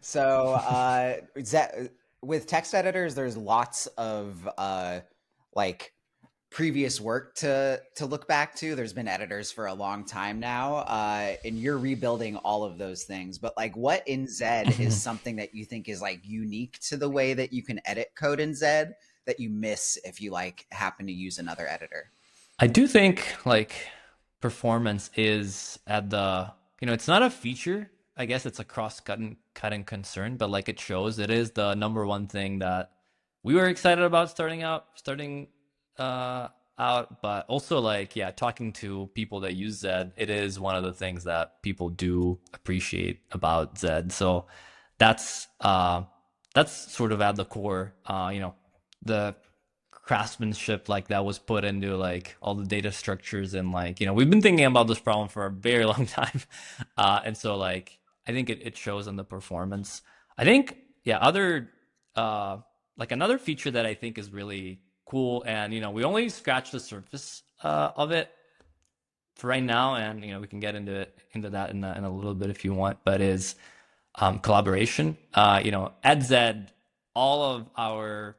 So, with text editors, there's lots of like previous work to look back to. There's been editors for a long time now, and you're rebuilding all of those things. But like, what in Zed is something that you think is like unique to the way that you can edit code in Zed that you miss if you like happen to use another editor? I do think like performance is at the, it's not a feature. I guess it's a cross cutting concern, but like it shows it is the number one thing that we were excited about starting uh out, but also like yeah, talking to people that use Zed, it is one of the things that people do appreciate about Zed. So that's uh that's sort of at the core, the craftsmanship like that was put into like all the data structures and like we've been thinking about this problem for a very long time, and so like I think it shows in the performance. I think yeah, other like another feature that I think is really cool, and we only scratched the surface of it for right now, and we can get into that in a little bit if you want, but is collaboration. At Zed, all of our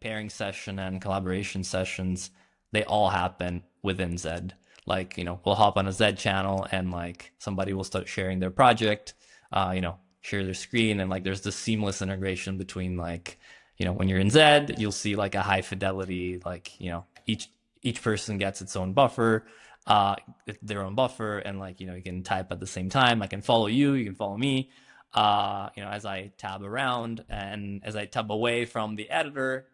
pairing session and collaboration sessions, they all happen within Zed. Like we'll hop on a Zed channel and like somebody will start sharing their project, share their screen, and like there's this seamless integration between like when you're in Zed, you'll see like a high-fidelity, like each person gets its own buffer, uh their own buffer, and like you can type at the same time. I can follow you, you can follow me, as I tab around, and as I tab away from the editor,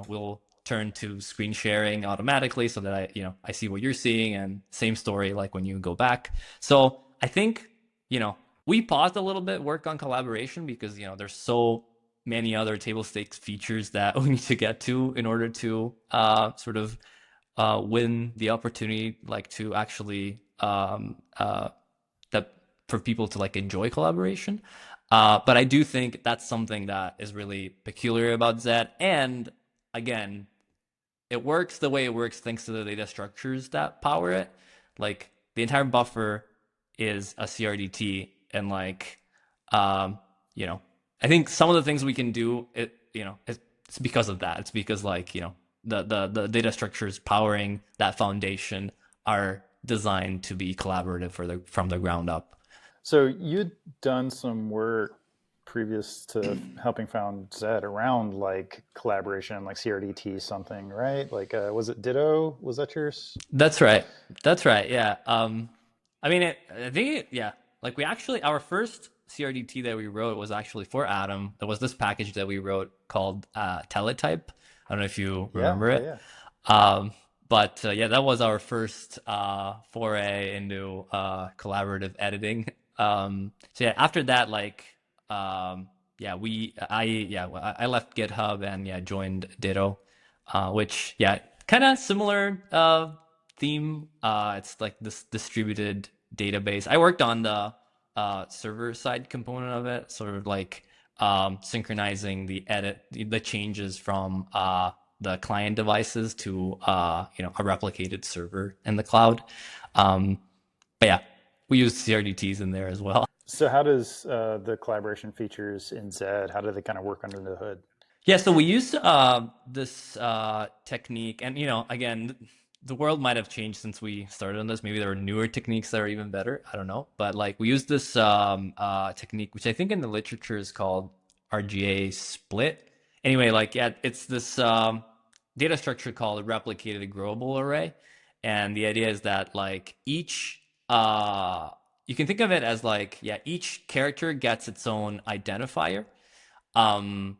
we'll turn to screen sharing automatically so that I see what you're seeing, and same story like when you go back. So I think, we paused a little bit work on collaboration because, there's so many other table stakes features that we need to get to in order to sort of win the opportunity, like to actually that for people to like enjoy collaboration. But I do think that's something that is really peculiar about Zed. And again, it works the way it works thanks to the data structures that power it. Like the entire buffer is a CRDT, and like, um, you know, I think some of the things we can do, it's because of that. It's because like, the data structures powering that foundation are designed to be collaborative from the ground up. So you'd done some work previous to helping found Zed around like collaboration, like CRDT something, right? Like, was it Ditto? Was that yours? That's right. That's right. Yeah. I mean, I think yeah. Like we actually, our first CRDT that we wrote was actually for Atom. There was this package that we wrote called Teletype. I don't know if you Yeah, remember yeah, it. yeah. But yeah, that was our first foray into collaborative editing. So yeah, after that, like, yeah, I left GitHub and yeah, joined Ditto, which yeah, kind of similar theme. It's like this distributed database. I worked on the server side component of it, sort of like synchronizing the changes from the client devices to a replicated server in the cloud. But yeah, we use CRDTs in there as well. So how does the collaboration features in Zed, how do they kind of work under the hood? Yeah, so we used this technique, and again, the world might have changed since we started on this. Maybe there are newer techniques that are even better. I don't know, but like we used this technique, which I think in the literature is called RGA split. Anyway, like yeah, it's this data structure called a replicated growable array, and the idea is that like each you can think of it as like yeah, each character gets its own identifier. Um,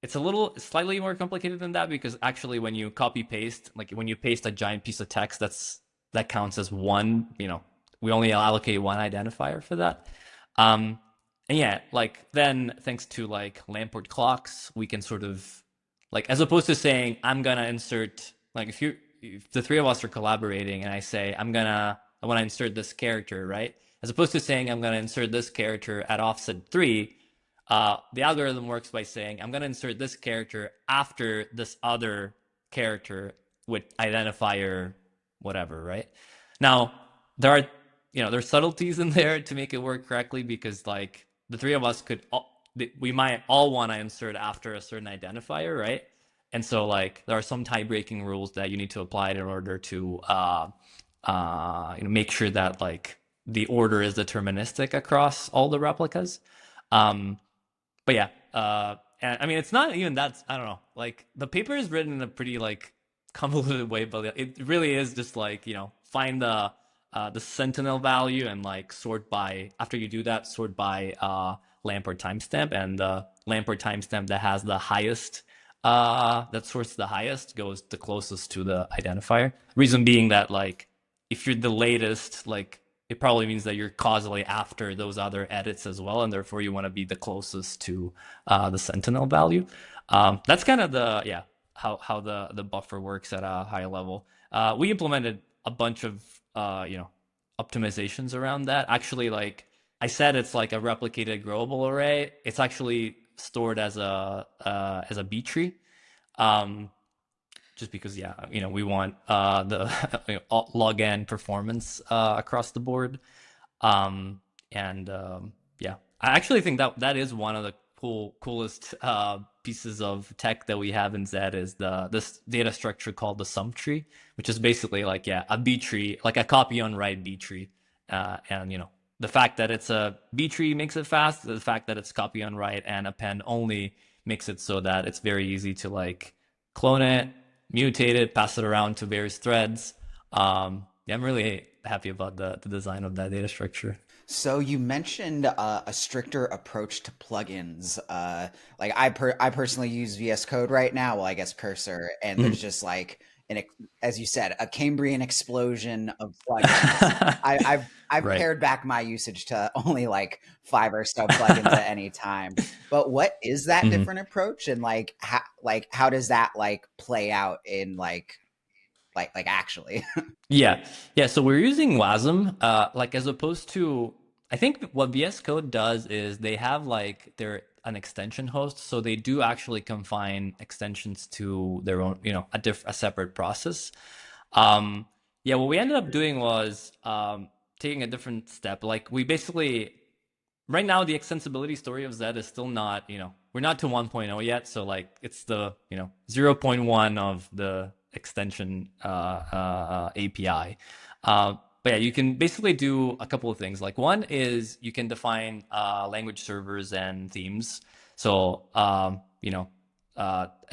it's a little slightly more complicated than that because actually when you copy paste, like when you paste a giant piece of text, that counts as one, we only allocate one identifier for that. Um, and yeah, like then thanks to like Lamport clocks, we can sort of like as opposed to saying I'm gonna insert like if the three of us are collaborating and I want to insert this character, right? As opposed to saying I'm gonna insert this character at offset 3, the algorithm works by saying I'm going to insert this character after this other character with identifier whatever, right? Now there are there's subtleties in there to make it work correctly because like the three of us could we might all want to insert after a certain identifier, right? And so like there are some tie-breaking rules that you need to apply in order to make sure that like the order is deterministic across all the replicas. But yeah, and I mean, it's not even that, I don't know, like the paper is written in a pretty like convoluted way, but it really is just like, find the sentinel value and like sort by, after you do that, sort by Lamport timestamp, and the Lamport timestamp that has the highest, that sorts the highest goes the closest to the identifier. Reason being that like, if you're the latest, like it probably means that you're causally after those other edits as well, and therefore you want to be the closest to the sentinel value. That's kind of the how the buffer works at a high level. We implemented a bunch of optimizations around that. Actually, like I said, it's like a replicated growable array. It's actually stored as a B tree. Just because, we want the log n performance across the board. I actually think that is one of the coolest pieces of tech that we have in Zed is this data structure called the sum tree, which is basically like, a B tree, like a copy on write B tree. And the fact that it's a B tree makes it fast. The fact that it's copy on write and append only makes it so that it's very easy to like clone it, mutate it, pass it around to various threads. I'm really happy about the design of that data structure. So you mentioned a stricter approach to plugins. Like I personally use VS Code right now. Well, I guess Cursor, and there's just like as you said, a Cambrian explosion of plugins. I've Right. pared back my usage to only like 5 or so plugins at any time. But what is that different approach, and like how does that like play out in like actually? Yeah. So we're using WASM, like as opposed to, I think what VS Code does is they have like an extension host, so they do actually confine extensions to their own, a separate process. What we ended up doing was taking a different step. Like we basically, right now the extensibility story of Zed is still not, we're not to 1.0 yet, so like it's the 0.1 of the extension API. But yeah, you can basically do a couple of things. Like one is you can define language servers and themes. So I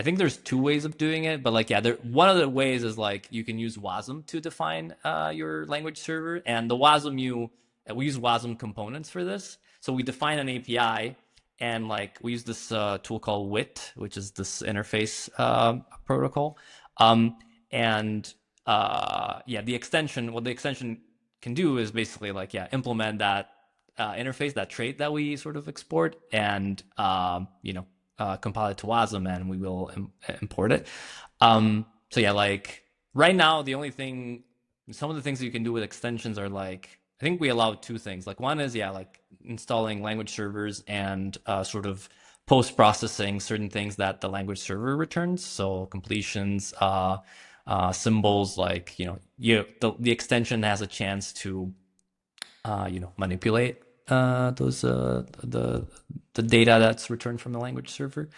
think there's 2 ways of doing it, but like one of the ways is like you can use WASM to define your language server, and the WASM we use WASM components for this. So we define an API, and like we use this tool called WIT, which is this interface protocol. The extension, what the extension can do is basically like, implement that interface, that trait that we sort of export, and, compile it to WASM, and we will import it. Like right now, some of the things that you can do with extensions are like, I think we allow 2 things. Like one is, like installing language servers and sort of post-processing certain things that the language server returns. So completions, symbols, like the extension has a chance to manipulate those the data that's returned from the language server,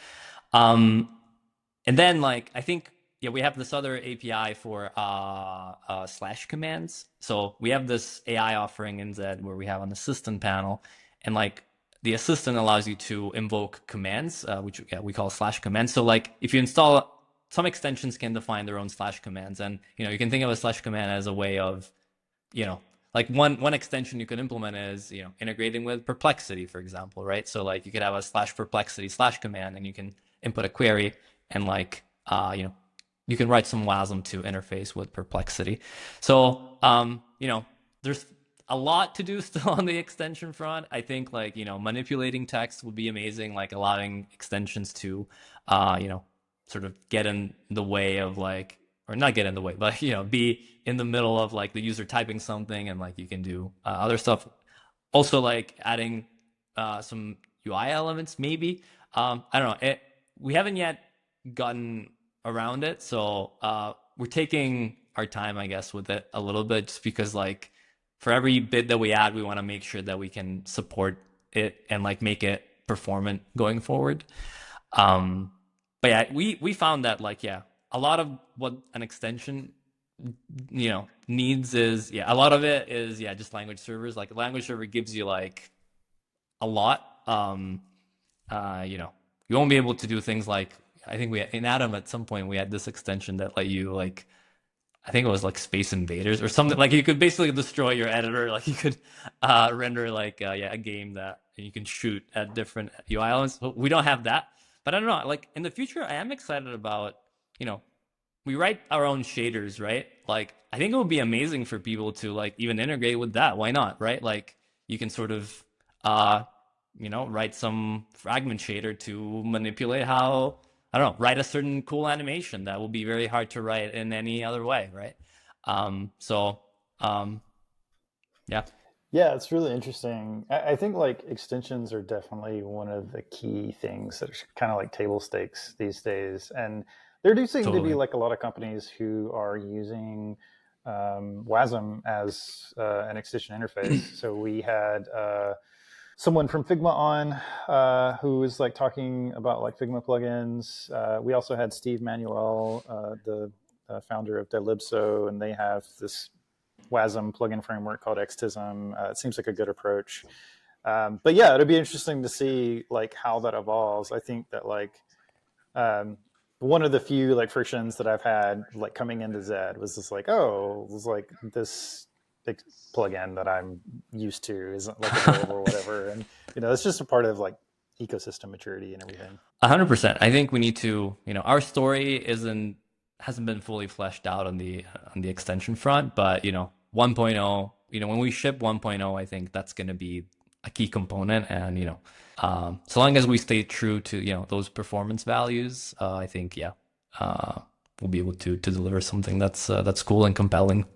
and then like I think we have this other API for slash commands. So we have this AI offering in Zed where we have an assistant panel, and like the assistant allows you to invoke commands, which we call slash commands. So like if you install, some extensions can define their own slash commands, and you can think of a slash command as a way of, like one extension you could implement is integrating with Perplexity, for example, right? So like you could have a slash perplexity slash command, and you can input a query, and like you can write some WASM to interface with Perplexity. So there's a lot to do still on the extension front. I think like manipulating text would be amazing, like allowing extensions to sort of get in the way of like, or not get in the way, but be in the middle of like the user typing something, and like you can do other stuff. Also like adding some UI elements maybe. I don't know. We haven't yet gotten around it, so we're taking our time, I guess, with it a little bit, just because like for every bit that we add, we want to make sure that we can support it and like make it performant going forward. But yeah, we found that like a lot of what an extension needs is a lot of it is just language servers. Like a language server gives you like a lot. You won't be able to do things like I think in Atom at some point we had this extension that let you like I think it was like Space Invaders or something. Like you could basically destroy your editor. Like you could render like a game that you can shoot at different UI elements. We don't have that, but I don't know. Like in the future, I am excited about we write our own shaders, right? Like I think it would be amazing for people to like even integrate with that. Why not, right? Like you can sort of write some fragment shader to manipulate how I don't know, write a certain cool animation that will be very hard to write in any other way, right? Yeah. Yeah, it's really interesting. I think like extensions are definitely one of the key things that are kind of like table stakes these days. And there do seem to be like a lot of companies who are using WASM as an extension interface. So we had someone from Figma on who was like talking about like Figma plugins. We also had Steve Manuel, the founder of Delibso, and they have this WASM plugin framework called Xtism. It seems like a good approach. But yeah, it'll be interesting to see like how that evolves. I think that like one of the few like frictions that I've had like coming into Zed was just like, oh, it was like this plugin that I'm used to isn't like available or whatever. And it's just a part of like ecosystem maturity and everything. 100%. I think we need to, our story hasn't been fully fleshed out on the extension front, but 1.0, when we ship 1.0, I think that's going to be a key component. And so long as we stay true to those performance values, I think we'll be able to deliver something that's cool and compelling.